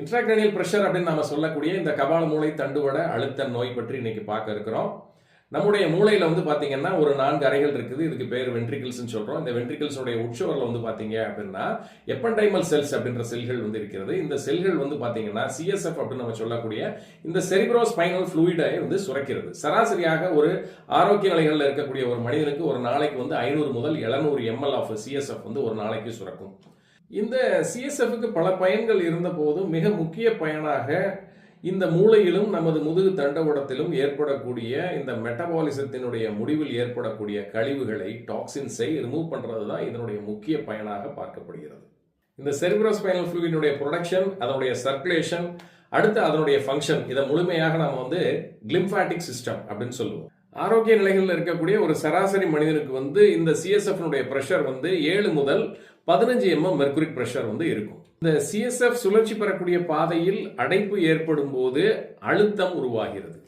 Intracranial pressure அப்படின்னு நாம சொல்லக்கூடிய இந்த கபால மூளை தண்டுவட அழுத்த நோய் பற்றி இன்னைக்கு பார்க்க இருக்கிறோம். நம்முடைய மூளையில வந்து பாத்தீங்கன்னா ஒரு 4 அறைகள் இருக்குது. இதுக்கு பேர் வென்ட்ரிகிள்ஸ் சொல்றோம். இந்த வென்ட்ரிகிள்ஸ் உடைய உட்சுவர்ல வந்து பாத்தீங்க அப்படின்னா எப்பண்டைமல் செல்ஸ் அப்படின்ற செல்கள் வந்து இருக்கிறது. இந்த செல்கள் வந்து பாத்தீங்கன்னா சிஎஸ்எஃப் அப்படின்னு நம்ம சொல்லக்கூடிய இந்த செரிப்ரோஸ்பைனல் ஃப்ளூயிடை வந்து சுரக்கிறது. சராசரியாக ஒரு ஆரோக்கிய நிலைகளில் இருக்கக்கூடிய ஒரு மனிதனுக்கு ஒரு நாளைக்கு வந்து 500 முதல் 700 ml ஆஃப் சிஎஸ்எஃப் வந்து ஒரு நாளைக்கு சுரக்கும். இந்த சிஎஸ்எஃப்க்கு பல பயன்கள் இருந்த போதும் மிக முக்கிய பயனாக இந்த மூளையிலும் நமது முதுகு தண்டவடத்திலும் ஏற்படக்கூடிய இந்த மெட்டபாலிசத்தினுடைய முடிவில் ஏற்படக்கூடிய கழிவுகளை டாக்ஸின்ஸை ரிமூவ் பண்றது தான் இதனுடைய முக்கிய பயனாக பார்க்கப்படுகிறது. இந்த செரிப்ரோஸ்பைனல் ஃப்ளூயினுடைய ப்ரொடக்ஷன், அதனுடைய சர்க்குலேஷன், அடுத்து அதனுடைய ஃபங்க்ஷன், இதை முழுமையாக நம்ம வந்து கிளிம்பாட்டிக் சிஸ்டம் அப்படின்னு சொல்லுவோம். ஆரோக்கிய நிலைகளில் இருக்கக்கூடிய ஒரு சராசரி மனிதனுக்கு வந்து இந்த சிஎஸ்எஃப் பிரஷர் வந்து 7 முதல் 15 mm மெர்குரிக் பிரஷர் வந்து இருக்கும். இந்த சிஎஸ்எஃப் சுழற்சி பெறக்கூடிய பாதையில் அடைப்பு ஏற்படும் போது அழுத்தம் உருவாகிறது.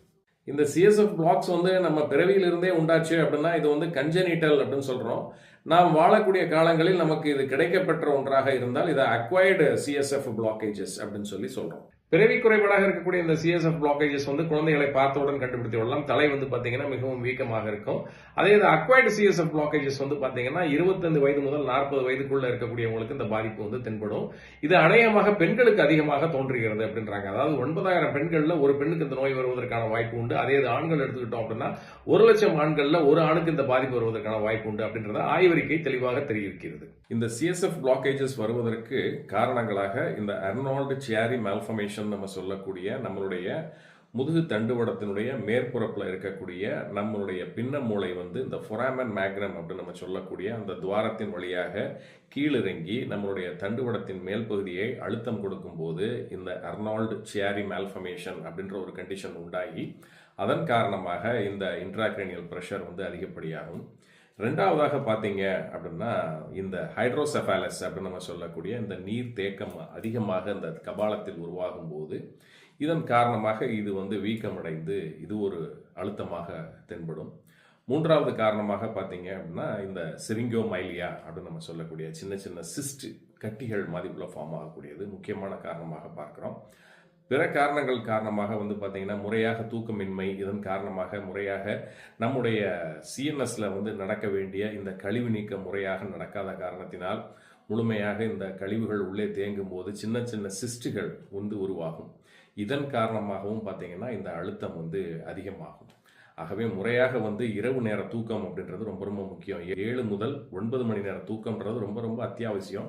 இந்த சிஎஸ்எஃப் பிளாக்ஸ் வந்து நம்ம பிறவியிலிருந்தே உண்டாச்சு அப்படின்னா இது வந்து கன்ஜெனிட்டல் அப்படின்னு சொல்றோம். நாம் வாழக்கூடிய காலங்களில் நமக்கு இது கிடைக்கப்பெற்ற ஒன்றாக இருந்தால் இதை அக்வைர்டு சிஎஸ்எஃப் பிளாக்கேஜஸ் அப்படின்னு சொல்றோம். பிறவி குறைபாடாக இருக்கக்கூடிய இந்த சிஎஸ்எஃப் பிளாக்கேஜஸ் வந்து குழந்தைகளை பார்த்தவுடன் கண்டுபிடித்து விடலாம். தலை வந்து பாத்தீங்கன்னா மிகவும் வீக்கமாக இருக்கும். அதே இது அக்வைர்டு சிஎஸ்எஃப் பிளாக்கேஜஸ் வந்து பாத்தீங்கன்னா 25 வயது முதல் 40 வயதுக்குள்ள இருக்கக்கூடியவங்களுக்கு இந்த பாதிப்பு வந்து தென்படும். இது அநேகமாக பெண்களுக்கு அதிகமாக தோன்றுகிறது அப்படின்றாங்க. அதாவது 9000 பெண்கள்ல ஒரு பெண்ணுக்கு இந்த நோய் வருவதற்கான வாய்ப்பு உண்டு. அதே இது ஆண்கள் எடுத்துக்கிட்டோம் அப்படின்னா 1,00,000 ஆண்கள்ல ஒரு ஆணுக்கு இந்த பாதிப்பு வருவதற்கான வாய்ப்பு உண்டு அப்படின்றத ஆய்வறிக்கை தெளிவாக தெரிவிக்கிறது. இந்த சிஎஸ்எஃப் பிளாக்கேஜஸ் வருவதற்கு காரணங்களாக இந்த அர்னால்டு சியாரி மால்ஃபர்மேஷன் நம்ம சொல்லக்கூடிய நம்மளுடைய முதுகு தண்டுவடத்தினுடைய மேற்புறத்தில் இருக்கக்கூடிய நம்மளுடைய பின்ன மூளை வந்து இந்த ஃபொராமன் மேக்னம் அப்படின்னு நம்ம சொல்லக்கூடிய அந்த துவாரத்தின் வழியாக கீழிறங்கி நம்மளுடைய தண்டுவடத்தின் மேல் பகுதியை அழுத்தம் கொடுக்கும் போது இந்த அர்னால்டு சியாரி மால்ஃபர்மேஷன் அப்படின்ற ஒரு கண்டிஷன் உண்டாகி அதன் காரணமாக இந்த இன்ட்ராக்ரேனியல் பிரஷர் வந்து அதிகப்படியாகும். ரெண்டாவதாக பார்த்தீங்க அப்படின்னா இந்த ஹைட்ரோசெஃபாலஸ் அப்படின்னு நம்ம சொல்லக்கூடிய இந்த நீர் தேக்கம் அதிகமாக இந்த கபாலத்தில் உருவாகும் போது இதன் காரணமாக இது வந்து வீக்கமடைந்து இது ஒரு அழுத்தமாக தென்படும். மூன்றாவது காரணமாக பார்த்தீங்க அப்படின்னா இந்த சிரிங்கோமைலியா அப்படின்னு நம்ம சொல்லக்கூடிய சின்ன சின்ன சிஸ்ட் கட்டிகள் மதிப்புல ஃபார்ம் ஆகக்கூடியது முக்கியமான காரணமாக பார்க்கிறோம். பிற காரணங்கள் காரணமாக வந்து பார்த்தீங்கன்னா முறையாக தூக்கமின்மை, இதன் காரணமாக முறையாக நம்முடைய சிஎன்எஸ்ல வந்து நடக்க வேண்டிய இந்த கழிவு நீக்கம் முறையாக நடக்காத காரணத்தினால் முழுமையாக இந்த கழிவுகள் உள்ளே தேங்கும் போது சின்ன சின்ன சிஸ்டுகள் வந்து உருவாகும். இதன் காரணமாகவும் பார்த்தீங்கன்னா இந்த அழுத்தம் வந்து அதிகமாகும். ஆகவே முறையாக வந்து இரவு நேர தூக்கம் அப்படின்றது ரொம்ப ரொம்ப முக்கியம். 7 முதல் 9 மணி நேர தூக்கம்ன்றது ரொம்ப ரொம்ப அத்தியாவசியம்.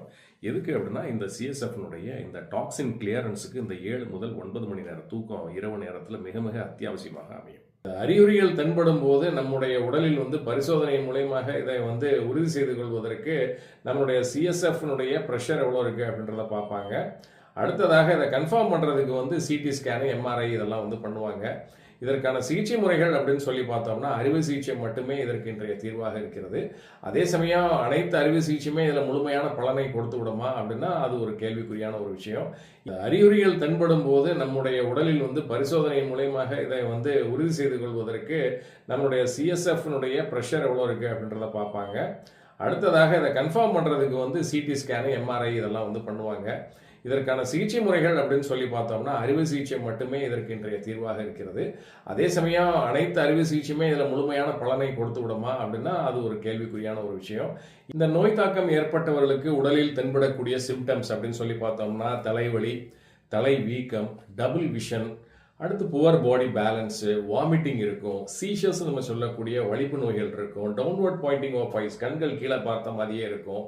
எதுக்கு அப்படின்னா இந்த சிஎஸ்எஃப்னுடைய இந்த டாக்ஸின் கிளியரன்ஸுக்கு இந்த 7 முதல் 9 மணி நேர தூக்கம் இரவு நேரத்தில் மிக மிக அத்தியாவசியமாக அமையும். அறிகுறிகள் தென்படும் போது நம்முடைய உடலில் வந்து பரிசோதனை மூலயமாக இதை வந்து உறுதி செய்து கொள்வதற்கு நம்மளுடைய சிஎஸ்எஃப்னுடைய ப்ரெஷர் எவ்வளோ இருக்கு அப்படின்றத பார்ப்பாங்க. அடுத்ததாக இதை கன்ஃபார்ம் பண்ணுறதுக்கு வந்து சிடி ஸ்கேனு, எம்ஆர்ஐ இதெல்லாம் வந்து பண்ணுவாங்க. இதற்கான சிகிச்சை முறைகள் அப்படின்னு சொல்லி பார்த்தோம்னா அறுவை சிகிச்சை மட்டுமே இதற்கு இன்றைய தீர்வாக இருக்கிறது. அதே சமயம் அனைத்து அறுவை சிகிச்சையுமே இதில் முழுமையான பலனை கொடுத்து விடுமா அப்படின்னா அது ஒரு கேள்விக்குறியான ஒரு விஷயம். அறிகுறிகள் தென்படும் போது நம்முடைய உடலில் வந்து பரிசோதனையின் மூலயமாக இதை வந்து உறுதி செய்து கொள்வதற்கு நம்மளுடைய சிஎஸ்எஃப்னுடைய ப்ரெஷர் எவ்வளோ இருக்கு அப்படின்றத பார்ப்பாங்க. அடுத்ததாக இதை கன்ஃபார்ம் பண்ணுறதுக்கு வந்து சிடி ஸ்கேனு, எம்ஆர்ஐ இதெல்லாம் வந்து பண்ணுவாங்க. இதற்கான சிகிச்சை முறைகள் அப்படின்னு சொல்லி பார்த்தோம்னா அறுவை சிகிச்சை மட்டுமே இதற்கு இன்றைய தீர்வாக இருக்கிறது. அதே சமயம் அனைத்து அறுவை சிகிச்சையுமே இதில் முழுமையான பலனை கொடுத்து விடுமா அப்படின்னா அது ஒரு கேள்விக்குறியான ஒரு விஷயம். இந்த நோய் தாக்கம் ஏற்பட்டவர்களுக்கு உடலில் தென்படக்கூடிய சிம்டம்ஸ் அப்படின்னு சொல்லி பார்த்தோம்னா தலைவலி, தலை வீக்கம், டபுள் விஷன், அடுத்து புவர் பாடி பேலன்ஸு, வாமிட்டிங் இருக்கும், சீஷர்ஸ் நம்ம சொல்லக்கூடிய வலிப்பு நோய்கள் இருக்கும், டவுன்வர்ட் பாயிண்டிங் ஆஃப் ஐஸ், கண்கள் கீழே பார்த்த மாதிரியே இருக்கும்.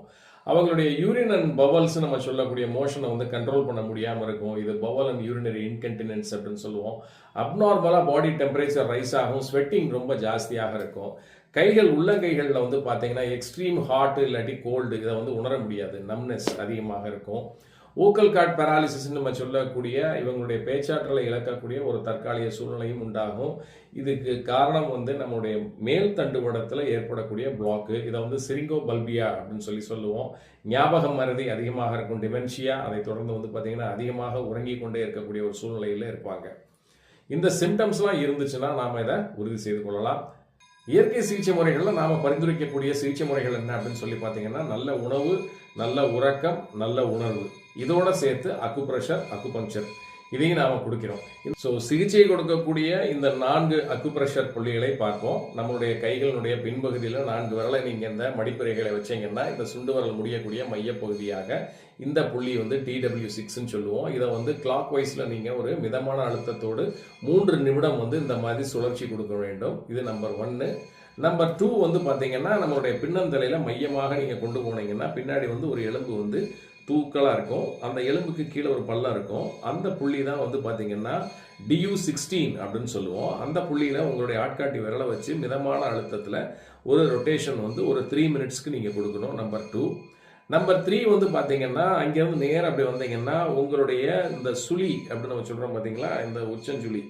அவங்களுடைய யூரின் அண்ட் பவல்ஸ் நம்ம சொல்லக்கூடிய மோஷனை வந்து கண்ட்ரோல் பண்ண முடியாமல் இருக்கும். இது பவல் அண்ட் யூரினரி இன்கன்டினன்ஸ் அப்படின்னு சொல்லுவோம். அப்நார்மலாக பாடி டெம்பரேச்சர் ரைஸ் ஆகும், ஸ்வெட்டிங் ரொம்ப ஜாஸ்தியாக இருக்கும். கைகள் உள்ளங்கைகளில் வந்து பார்த்தீங்கன்னா எக்ஸ்ட்ரீம் ஹாட் இல்லாட்டி கோல்டு இதை வந்து உணர முடியாது, நம்னஸ் அதிகமாக இருக்கும். ஓக்கல் கார்ட் பேராலிசிஸ் நம்ம சொல்லக்கூடிய இவங்களுடைய பேச்சாற்றலை இழக்கக்கூடிய ஒரு தற்காலிக சூழ்நிலையும் உண்டாகும். இதுக்கு காரணம் வந்து நம்மளுடைய மேல் தண்டுவடத்தில் ஏற்படக்கூடிய பிளாக்கு. இதை வந்து சிரிங்கோபல்பியா அப்படின்னு சொல்லுவோம். ஞாபகம் மறதி அதிகமாக இருக்கும், டிமென்ஷியா. அதை தொடர்ந்து வந்து பார்த்தீங்கன்னா அதிகமாக உறங்கி கொண்டே இருக்கக்கூடிய ஒரு சூழ்நிலையில் இருப்பாங்க. இந்த சிம்டம்ஸ்லாம் இருந்துச்சுன்னா நாம் இதை உறுதி செய்து கொள்ளலாம். இயற்கை சிகிச்சை முறைகளில் நாம் பரிந்துரைக்கக்கூடிய சிகிச்சை முறைகள் என்ன அப்படின்னு சொல்லி பார்த்தீங்கன்னா நல்ல உணவு, நல்ல உறக்கம், நல்ல உணர்வு. இதோட சேர்த்து அக்குப்ரெஷர், அக்குபங்க்சர் இதையும் நாம கொடுக்கிறோம். ஸோ சிகிச்சை கொடுக்கக்கூடிய இந்த 4 அக்குப்ரெஷர் புள்ளிகளை பார்ப்போம். நம்மளுடைய கைகளினுடைய பின்பகுதியில் 4 விரலை நீங்க இந்த மடிப்பிறைகளை வச்சீங்கன்னா இந்த சுண்டு விரல் முடியக்கூடிய மையப்பகுதியாக இந்த புள்ளி வந்து TW6ன்னு சொல்லுவோம். இதை வந்து கிளாக் வைஸ்ல நீங்க ஒரு மிதமான அழுத்தத்தோடு 3 நிமிடம் வந்து இந்த மாதிரி சுழற்சி கொடுக்க வேண்டும். இது நம்பர் 1. நம்பர் 2 வந்து பாத்தீங்கன்னா நம்மளுடைய பின்னந்தலையில மையமாக நீங்க கொண்டு போனீங்கன்னா பின்னாடி வந்து ஒரு எலும்பு வந்து தூக்கலாக இருக்கும். அந்த எலும்புக்கு கீழே ஒரு பள்ளம் இருக்கும். அந்த புள்ளி தான் வந்து பார்த்தீங்கன்னா DU16 அப்படின்னு சொல்லுவோம். அந்த புள்ளியில் உங்களுடைய ஆட்காட்டி விரலை வச்சு மிதமான அழுத்தத்தில் ஒரு ரொட்டேஷன் வந்து ஒரு 3 மினிட்ஸ்க்கு நீங்கள் கொடுக்கணும். நம்பர் 2. நம்பர் 3 வந்து பார்த்தீங்கன்னா அங்கேருந்து நேரம் அப்படி வந்தீங்கன்னா உங்களுடைய இந்த சுழி அப்படின்னு நம்ம சொல்கிறோம் பார்த்தீங்களா, இந்த உச்சஞ்சுழி,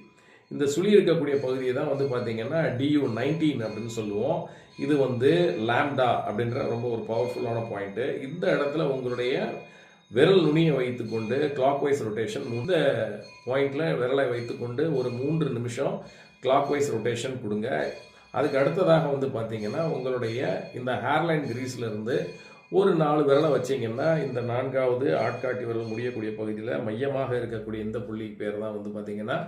இந்த சுழி இருக்கக்கூடிய பகுதியை தான் வந்து பார்த்தீங்கன்னா DU19 அப்படின்னு சொல்லுவோம். இது வந்து லாம்டா அப்படின்ற ரொம்ப ஒரு பவர்ஃபுல்லான பாயிண்ட்டு. இந்த இடத்துல உங்களுடைய விரல் நுனியை வைத்துக்கொண்டு கிளாக் வைஸ் ரொட்டேஷன், இந்த பாயிண்ட்ல விரலை வைத்துக்கொண்டு ஒரு 3 நிமிஷம் கிளாக் வைஸ் ரொட்டேஷன் கொடுங்க. அதுக்கு அடுத்ததாக வந்து பார்த்தீங்கன்னா உங்களுடைய இந்த ஹேர்லைன் கிரீஸ்ல இருந்து ஒரு 4 விரலை வச்சிங்கன்னா இந்த 4வது ஆட்காட்டி விரல் முடியக்கூடிய பகுதியில் மையமாக இருக்கக்கூடிய இந்த புள்ளி பேர் தான் வந்து பார்த்தீங்கன்னா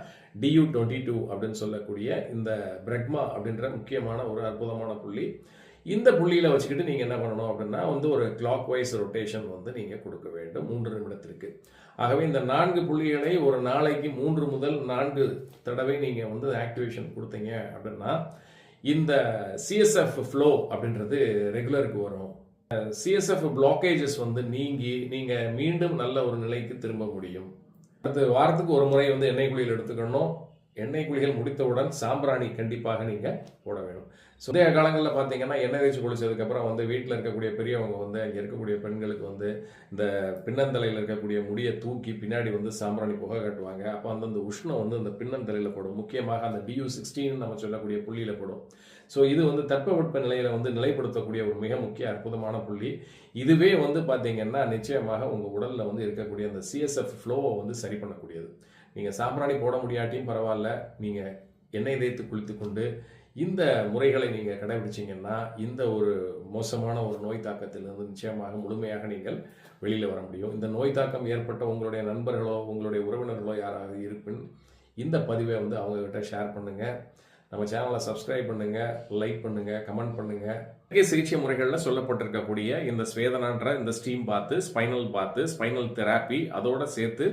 DU22 அப்படின்னு சொல்லக்கூடிய இந்த பிரக்மா அப்படின்ற முக்கியமான ஒரு அற்புதமான புள்ளி. இந்த புள்ளியில் வச்சுக்கிட்டு நீங்கள் என்ன பண்ணணும் அப்படின்னா வந்து ஒரு கிளாக் வைஸ் ரொட்டேஷன் வந்து நீங்கள் கொடுக்க வேண்டும் 3 நிமிடத்திற்கு. ஆகவே இந்த 4 புள்ளிகளை ஒரு நாளைக்கு 3 முதல் 4 தடவை நீங்கள் வந்து ஆக்டிவேஷன் கொடுத்தீங்க அப்படின்னா இந்த CSF ஃப்ளோ அப்படின்றது ரெகுலருக்கு வரும். CSF பிளாக்கேஜஸ் வந்து நீங்கி நீங்க மீண்டும் நல்ல ஒரு நிலைக்கு திரும்ப முடியும். அடுத்து வாரத்துக்கு ஒரு முறை வந்து எண்ணெய் குளியல் எடுத்துக்கணும். எண்ணெய் குளியல் முடித்தவுடன் சாம்பிராணி கண்டிப்பாக நீங்க போட வேணும். இன்றைய காலங்களில் பார்த்தீங்கன்னா எண்ணெய் தேய்ச்சி குளிச்சதுக்கப்புறம் வந்து வீட்டில் இருக்கக்கூடிய பெரியவங்க வந்து அங்கே இருக்கக்கூடிய பெண்களுக்கு வந்து இந்த பின்னந்தலையில் இருக்கக்கூடிய முடியை தூக்கி பின்னாடி வந்து சாம்பிராணி புகை காட்டுவாங்க. அப்போ அந்த உஷ்ணம் வந்து அந்த பின்னந்தலையில் போடும். முக்கியமாக அந்த DU16 நம்ம சொல்லக்கூடிய புள்ளியில் போடும். ஸோ இது வந்து தட்பவெட்ப நிலையில வந்து நிலைப்படுத்தக்கூடிய ஒரு மிக முக்கிய அற்புதமான புள்ளி. இதுவே வந்து பார்த்தீங்கன்னா நிச்சயமாக உங்கள் உடலில் வந்து இருக்கக்கூடிய அந்த CSF ஃப்ளோவை வந்து சரி பண்ணக்கூடியது. நீங்கள் சாம்பிராணி போட முடியாட்டியும் பரவாயில்ல, நீங்கள் எண்ணெய் தேய்த்து குளித்து கொண்டு இந்த முறைகளை நீங்கள் கடைபிடிச்சிங்கன்னா இந்த ஒரு மோசமான ஒரு நோய் தாக்கத்திலிருந்து நிச்சயமாக முழுமையாக நீங்கள் வெளியில் வர முடியும். இந்த நோய் தாக்கம் ஏற்பட்ட உங்களுடைய நண்பர்களோ உங்களுடைய உறவினர்களோ யாராவது இருப்பின் இந்த பதிவை வந்து அவங்ககிட்ட ஷேர் பண்ணுங்கள். நம்ம சேனலை சப்ஸ்கிரைப் பண்ணுங்கள், லைக் பண்ணுங்கள், கமெண்ட் பண்ணுங்கள். சிகிச்சை முறைகளில் சொல்லப்பட்டிருக்கக்கூடிய இந்த ஸ்வேதனான்ற இந்த ஸ்டீம் பாத்து, ஸ்பைனல் பாத்து, ஸ்பைனல் தெராப்பி, அதோட சேர்த்து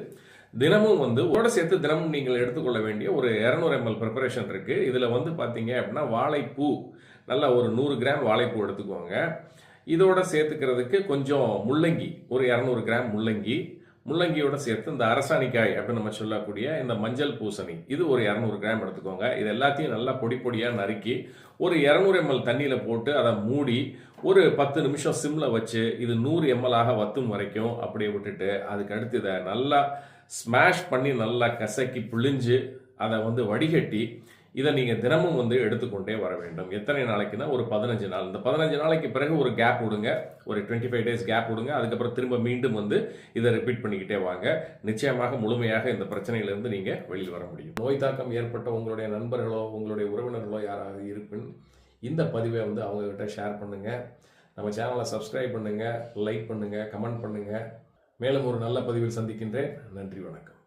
தினமும் நீங்கள் எடுத்துக்கொள்ள வேண்டிய ஒரு 200 ml ப்ரிப்பரேஷன் இருக்கு. இதுல வந்து பாத்தீங்க அப்படின்னா வாழைப்பூ, நல்லா ஒரு 100 கிராம் வாழைப்பூ எடுத்துக்கோங்க. இதோட சேர்த்துக்கிறதுக்கு கொஞ்சம் முள்ளங்கி, ஒரு 200 கிராம் முள்ளங்கியோட சேர்த்து இந்த அரசாணிக்காய் அப்படின்னு நம்ம சொல்லக்கூடிய இந்த மஞ்சள் பூசணி, இது ஒரு 200 கிராம் எடுத்துக்கோங்க. இது எல்லாத்தையும் நல்லா பொடியாக நறுக்கி ஒரு 200 ml தண்ணியில போட்டு அதை மூடி ஒரு 10 நிமிஷம் சிம்ல வச்சு இது 100 ml வத்தும் வரைக்கும் அப்படியே விட்டுட்டு அதுக்கு அடுத்து இதை நல்லா ஸ்மாஷ் பண்ணி நல்லா கசக்கி பிழிஞ்சு அதை வந்து வடிகட்டி இதை நீங்கள் தினமும் வந்து எடுத்துக்கொண்டே வர வேண்டும். எத்தனை நாளைக்குன்னா ஒரு 15 நாள். இந்த 15 நாளைக்கு பிறகு ஒரு கேப் விடுங்க, ஒரு 25 days கேப் விடுங்க. அதுக்கப்புறம் திரும்ப மீண்டும் வந்து இதை ரிப்பீட் பண்ணிக்கிட்டே வாங்க. நிச்சயமாக முழுமையாக இந்த பிரச்சனையிலிருந்து நீங்கள் வெளியில் வர முடியும். நோய் தாக்கம் ஏற்பட்ட உங்களுடைய நண்பர்களோ உங்களுடைய உறவினர்களோ யாராவது இருப்பின் இந்த பதிவை வந்து அவங்ககிட்ட ஷேர் பண்ணுங்கள். நம்ம சேனலை சப்ஸ்கிரைப் பண்ணுங்கள், லைக் பண்ணுங்கள், கமெண்ட் பண்ணுங்கள். மேலும் ஒரு நல்ல பதிவில் சந்திக்கின்றேன். நன்றி, வணக்கம்.